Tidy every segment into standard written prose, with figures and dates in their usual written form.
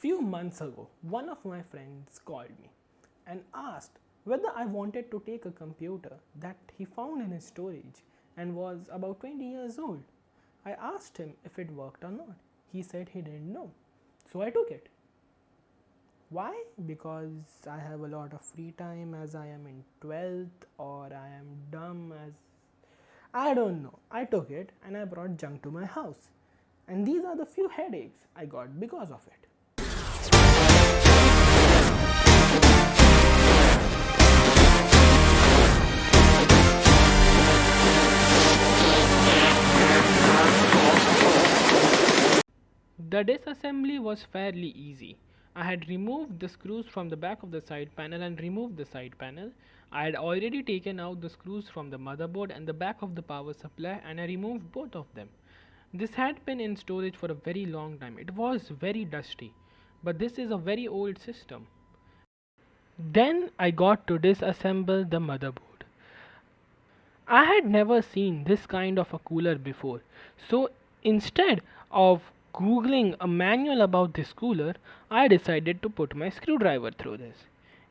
Few months ago, one of my friends called me and asked whether I wanted to take a computer that he found in his storage and was about 20 years old. I asked him if it worked or not. He said he didn't know. So I took it. Why? Because I have a lot of free time as I am in 12th, or I am dumb as I don't know. I took it and I brought junk to my house. And these are the few headaches I got because of it. The disassembly was fairly easy. I had removed the screws from the back of the side panel and removed the side panel. I had already taken out the screws from the motherboard and the back of the power supply, and I removed both of them. This had been in storage for a very long time. It was very dusty, but this is a very old system. Then I got to disassemble the motherboard. I had never seen this kind of a cooler before, so instead of googling a manual about this cooler, I decided to put my screwdriver through this.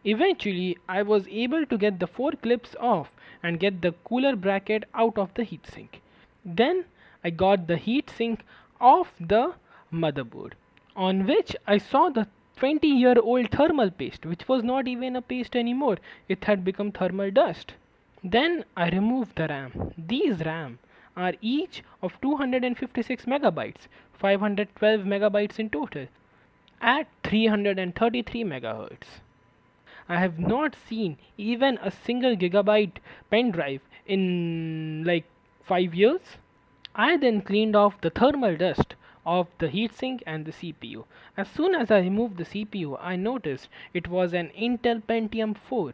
Eventually, I was able to get the four clips off and get the cooler bracket out of the heatsink. Then I got the heatsink off the motherboard, on which I saw the 20-year-old thermal paste, which was not even a paste anymore, it had become thermal dust. Then I removed the RAM. These RAM are each of 256 megabytes, 512 megabytes in total, at 333 megahertz. I have not seen even a single gigabyte pen drive in like 5 years. I then cleaned off the thermal dust of the heatsink and the CPU. As soon as I removed the CPU, I noticed it was an Intel Pentium 4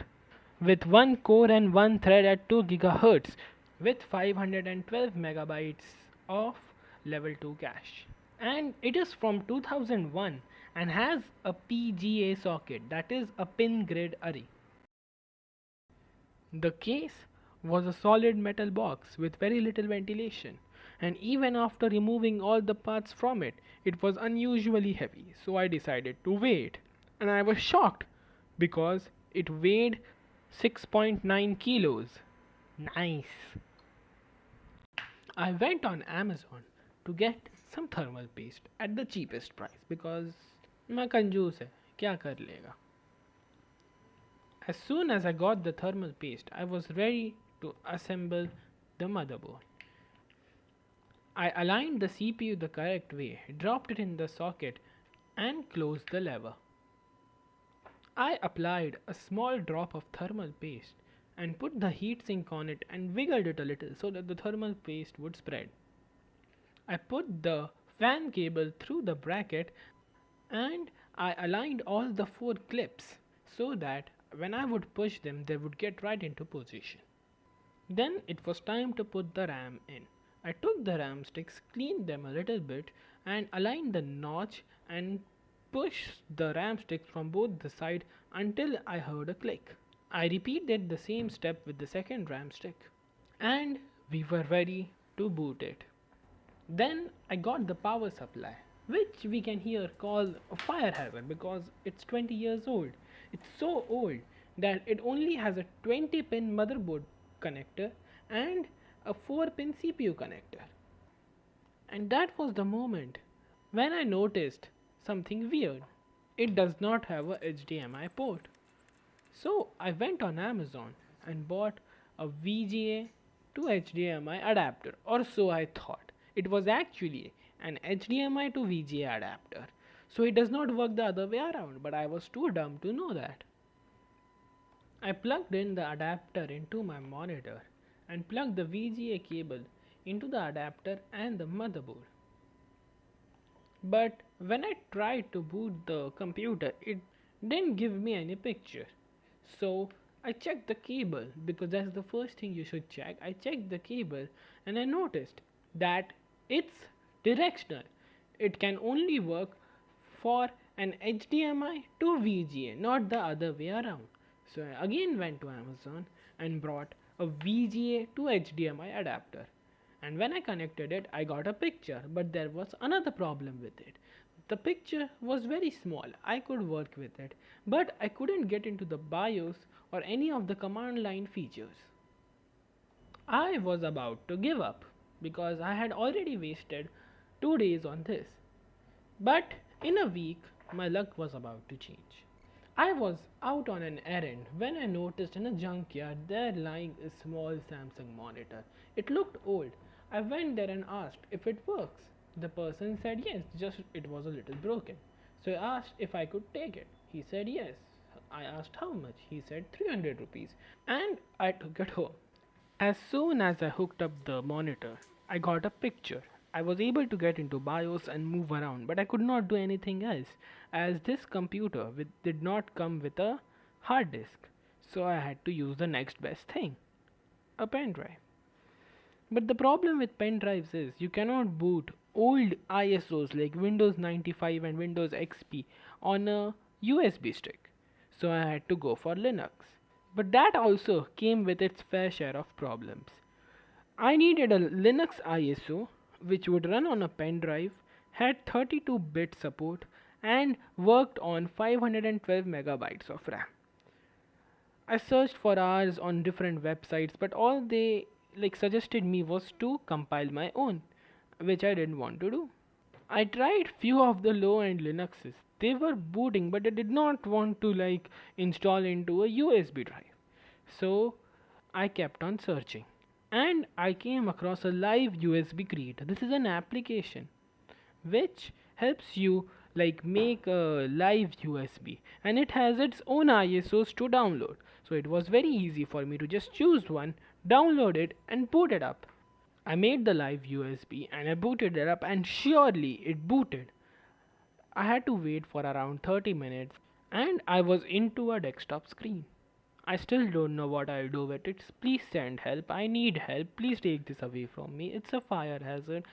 with one core and one thread at 2 GHz with 512 megabytes of level 2 cache. And it is from 2001 and has a PGA socket, that is a pin grid array. The case was a solid metal box with very little ventilation, and even after removing all the parts from it, it was unusually heavy, so I decided to weigh it. And I was shocked because it weighed 6.9 kilos. Nice. I went on Amazon to get some thermal paste at the cheapest price because मैं कंजूस है, क्या कर लेगा. As soon as I got the thermal paste, I was ready to assemble the motherboard. I aligned the CPU the correct way, dropped it in the socket, and closed the lever. I applied a small drop of thermal paste and put the heatsink on it and wiggled it a little so that the thermal paste would spread. I put the fan cable through the bracket and I aligned all the four clips so that when I would push them, they would get right into position. Then it was time to put the RAM in. I took the RAM sticks, cleaned them a little bit, and aligned the notch and pushed the RAM sticks from both the sides until I heard a click. I repeated the same step with the second RAM stick, and we were ready to boot it. Then I got the power supply, which we can here call a fire hazard because it's 20 years old. It's so old that it only has a 20 pin motherboard connector and a 4 pin CPU connector. And that was the moment when I noticed something weird. It does not have a HDMI port. So I went on Amazon and bought a VGA to HDMI adapter, or so I thought. It was actually an HDMI to VGA adapter, so it does not work the other way around, but I was too dumb to know that. I plugged in the adapter into my monitor and plugged the VGA cable into the adapter and the motherboard. But when I tried to boot the computer, it didn't give me any picture. So I checked the cable because that's the first thing you should check. I checked the cable and I noticed that it's directional. It can only work for an HDMI to VGA, not the other way around. So I again went to Amazon and brought a VGA to HDMI adapter. And when I connected it, I got a picture, but there was another problem with it. The picture was very small, I could work with it, but I couldn't get into the BIOS or any of the command line features. I was about to give up because I had already wasted 2 days on this. But in a week, my luck was about to change. I was out on an errand when I noticed in a junkyard there lying a small Samsung monitor. It looked old. I went there and asked if it works. The person said yes, just it was a little broken. So I asked if I could take it. He said yes. I asked how much. He said 300 rupees. And I took it home. As soon as I hooked up the monitor, I got a picture. I was able to get into BIOS and move around, but I could not do anything else as this computer did not come with a hard disk. So I had to use the next best thing, a pen drive. But the problem with pen drives is you cannot boot old ISOs like Windows 95 and Windows XP on a USB stick. So I had to go for Linux. But that also came with its fair share of problems. I needed a Linux ISO which would run on a pen drive, had 32-bit support, and worked on 512 megabytes of RAM. I searched for hours on different websites, but all they suggested me was to compile my own, which I didn't want to do. I tried few of the low-end Linuxes. They were booting, but I did not want to install into a USB drive. So I kept on searching, and I came across a live USB creator. This is an application which helps you make a live USB, and it has its own ISOs to download. So it was very easy for me to just choose one, download it, and boot it up. I made the live USB and I booted it up, and surely it booted. I had to wait for around 30 minutes and I was into a desktop screen. I still don't know what I'll do with it. Please send help. I need help. Please take this away from me. It's a fire hazard.